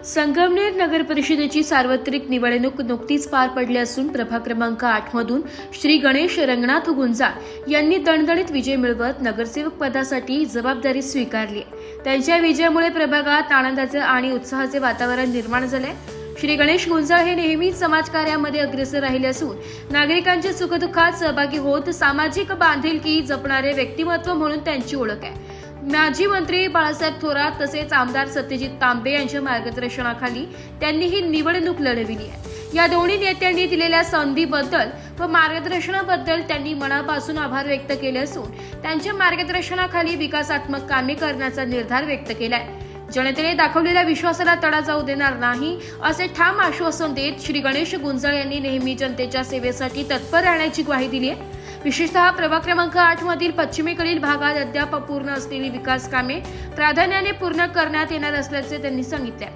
संगमनेर नगर परिषदेची सार्वत्रिक निवडणूक नुकतीच पार पडली असून प्रभाग क्रमांक 8 मधून श्री गणेश रंगनाथ गुंजाळ यांनी दणदणीत विजय मिळवत नगरसेवक पदासाठी जबाबदारी स्वीकारली आहे। त्यांच्या विजयामुळे प्रभागात आनंदाचे आणि उत्साहाचे वातावरण निर्माण झाले। श्री गणेश गुंजाळ हे नेहमीच समाजकार्यामध्ये अग्रेसर राहिले असून नागरिकांच्या सुखदुःखात सहभागी होत सामाजिक बांधिलकी जपणारे व्यक्तिमत्व म्हणून त्यांची ओळख आहे। माजी मंत्री बाळासाहेब थोरात तसेच आमदार सत्यजित तांबे यांच्या मार्गदर्शनाखाली त्यांनी ही निवडणूक लढविली आहे। या दोन्ही नेत्यांनी दिलेल्या संधीबद्दल व मार्गदर्शनाबद्दल त्यांनी मनापासून आभार व्यक्त केले असून त्यांच्या मार्गदर्शनाखाली विकासात्मक कामे करण्याचा निर्धार व्यक्त केलाय। जनतेने दाखवलेल्या विश्वासाला तडा जाऊ देणार नाही असे ठाम आश्वासन देत श्री गणेश गुंजाळ यांनी नेहमी जनतेच्या सेवेसाठी तत्पर राहण्याची ग्वाही दिली आहे। विशेषतः प्रभाग क्रमांक 8 मधील पश्चिमेकडील भागात अद्याप अपूर्ण असलेली विकास कामे प्राधान्याने पूर्ण करण्यात येणार असल्याचे त्यांनी सांगितले।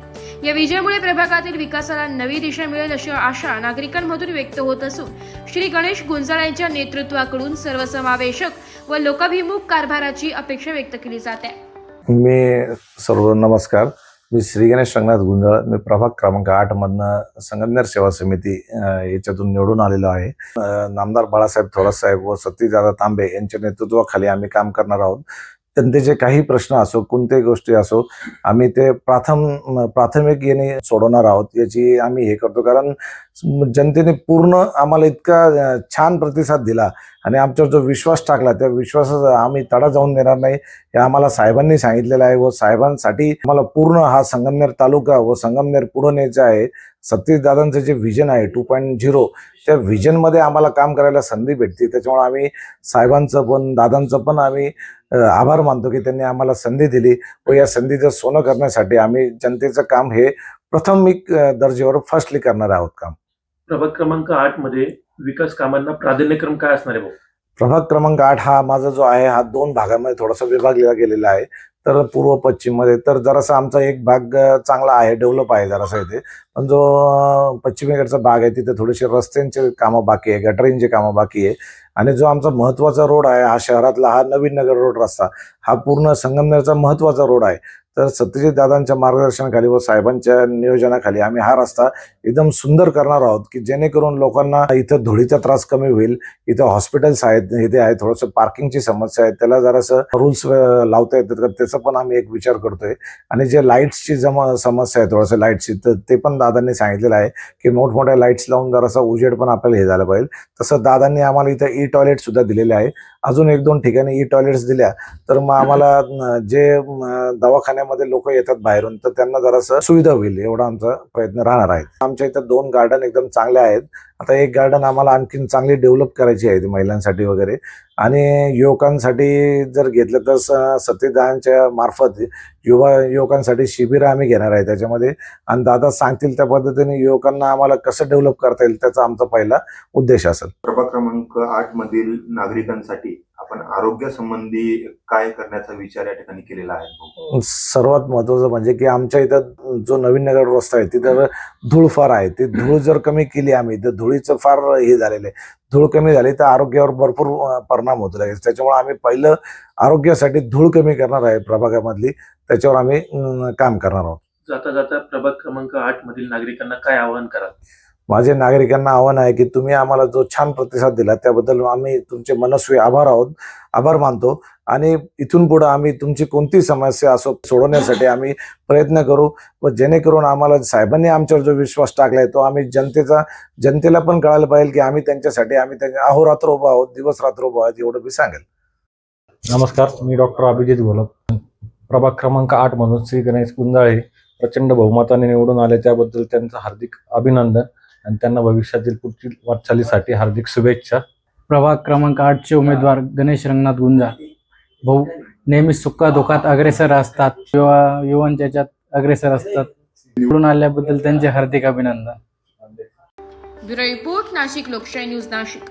या विजयामुळे प्रभागातील विकासाला नवी दिशा मिळेल अशी आशा नागरिकांमधून व्यक्त होत असून श्री गणेश गुंजाळ यांच्या नेतृत्वाकडून सर्वसमावेशक व लोकाभिमुख कारभाराची अपेक्षा व्यक्त केली जाते। सर्व नमस्कार। मी श्री गणेश रंगनाथ गुंजाळ, मी प्रभाग क्रमांक 8 मधनं संगमनेर सेवा समिती याच्यातून निवडून आलेलो आहे। नामदार बाळासाहेब थोरात साहेब व सत्यजित तांबे यांच्या नेतृत्वाखाली आम्ही काम करणार आहोत। त्यांचे काही प्रश्न असो, कोणत्याही गोष्टी असो, आम्ही ते प्राथमिक याने सोडवणार आहोत याची आम्ही हे करतो। कारण जनतेने पूर्ण आम्हाला इतका छान प्रतिसाद दिला आणि आमच्यावर जो विश्वास टाकला त्या विश्वासाचा आम्ही तडा जाऊन देणार नाही हे आम्हाला साहेबांनी सांगितलेलं आहे व साहेबांसाठी आम्हाला पूर्ण हा संगमनेर तालुका व संगमनेर पुढे न्यायचं आहे। सत्यजित दादांचं जे विजन आहे 2.0 त्या विजनमध्ये आम्हाला काम करायला संधी भेटते। त्याच्यामुळे आम्ही साहेबांचं पण दादांचं पण आम्ही आभार मानतो की त्यांनी आम्हाला संधी दिली व या संधीचं सोनं करण्यासाठी आम्ही जनतेचं काम हे प्राथमिक दर्जावर फर्स्टली करणार आहोत काम। प्रभाग क्रमांक 8 मध्ये विकास कामांना प्राधान्यक्रम काय असणार आहे? प्रभाग क्रमांक 8 हा माझा जो आहे हा 2 भागामध्ये थोडासा विभागला गेलेला आहे। तर पूर्व पश्चिम मध्ये तर जरासा आमचा एक भाग चांगला आहे, डेव्हलप आहे जरासा इथे, पण जो पश्चिमेकडचा भाग आहे तिथे थोडेसे रस्त्यांचे कामं बाकी आहे, गटरींचे कामं बाकी आहे आणि जो आमचा महत्वाचा रोड आहे हा शहरातला हा नवीन नगर रोड रस्ता हा पूर्ण संगमनेरचा महत्वाचा रोड आहे। तर सत्यजित दादांच्या मार्गदर्शनाखाली व साहेबांच्या नियोजनाखाली आम्ही हा रस्ता एकदम सुंदर करणार आहोत की जेणेकरून लोकांना इथं धुळीचा त्रास कमी होईल। इथं हॉस्पिटल्स आहेत, इथे आहे थोडंसं पार्किंगची समस्या आहे, त्याला जरासं रूल्स लावता येतात तर त्याचा पण आम्ही एक विचार करतोय। आणि जे लाईट्सची समस्या आहे थोडंसं लाईट्सची, तर ते पण दादांनी सांगितलेलं आहे की मोठमोठ्या लाईट्स लावून जरासा उजेड पण आपल्याला हे झालं पाहिजे। तसं दादांनी आम्हाला इथं ई टॉयलेट सुद्धा दिलेले आहे। अजून 1-2 ठिकाणी ई टॉयलेट्स दिल्या तर मग आम्हाला जे दवाखान्यामध्ये लोक येतात बाहेरून तर त्यांना जरासं सुविधा होईल एवढा आमचा प्रयत्न राहणार आहे। आमच्या इथं 2 गार्डन एकदम चांगले आहेत। आता एक गार्डन आम्हाला आणखीन चांगली डेव्हलप करायची आहे महिलांसाठी वगैरे आणि युवकांसाठी जर घेतलं तर सत्यदादांच्या मार्फत युवकांसाठी शिबिर आम्ही घेणार आहे त्याच्यामध्ये आणि दादा सांगतील त्या पद्धतीने युवकांना आम्हाला कसं डेव्हलप करता येईल त्याचा आमचा पहिला उद्देश असेल। प्रभाग क्रमांक 8 मधील नागरिकांसाठी आपण आरोग्य संबंधी काय करण्याचा विचार या ठिकाणी केलेला आहे? सर्वात महत्वाचं म्हणजे की आमच्या इथं जो नवीन नगर रस्ता आहे तिथं धूळ फार आहे, ती धूळ जर कमी केली आम्ही तर धुळीचं फार हे झालेलं आहे, धूळ कमी झाली तर आरोग्यावर भरपूर परिणाम होतो लागेल। त्याच्यामुळे आम्ही पहिलं आरोग्यासाठी धूळ कमी करणार आहे प्रभागामधली, त्याच्यावर आम्ही काम करणार आहोत। जाता जाता प्रभाग क्रमांक 8 मधील नागरिकांना काय आवाहन कराल? माझे नागरिकांना आव्हान आहे की तुम्ही आम्हाला जो छान प्रतिसाद दिला त्याबद्दल आम्ही तुमचे मनस्वी आभार मानतो आणि इथून पुढे आम्ही तुमची कोणती समस्या असो सोडवण्यासाठी आम्ही प्रयत्न करू व जेणेकरून आम्हाला साहेबांनी आमच्यावर जो विश्वास टाकलाय तो आम्ही जनतेला पण कळायला पाहिजे की आम्ही त्यांच्यासाठी अहोरात्र उभा आहोत, दिवस रात्र उभा आहोत एवढं मी सांगेल। नमस्कार, मी डॉक्टर अभिजित घोलप, प्रभाग क्रमांक 8 मधून श्री गणेश गुंजाळ हे प्रचंड बहुमताने निवडून आले त्याबद्दल त्यांचं हार्दिक अभिनंदन आणि त्यांना भविष्यातील पुढील वाटचालीसाठी हार्दिक शुभेच्छा। प्रभाग क्रमांक 8 चे उमेदवार गणेश रंगनाथ गुंजाळ भाऊ नेहमी सुखादुःखात अग्रेसर असतात, युवांच्या याच्यात अग्रेसर असतात। निवडून आल्याबद्दल त्यांचे हार्दिक अभिनंदन। ब्युरो रिपोर्ट, नाशिक लोकशाही न्यूज, नाशिक।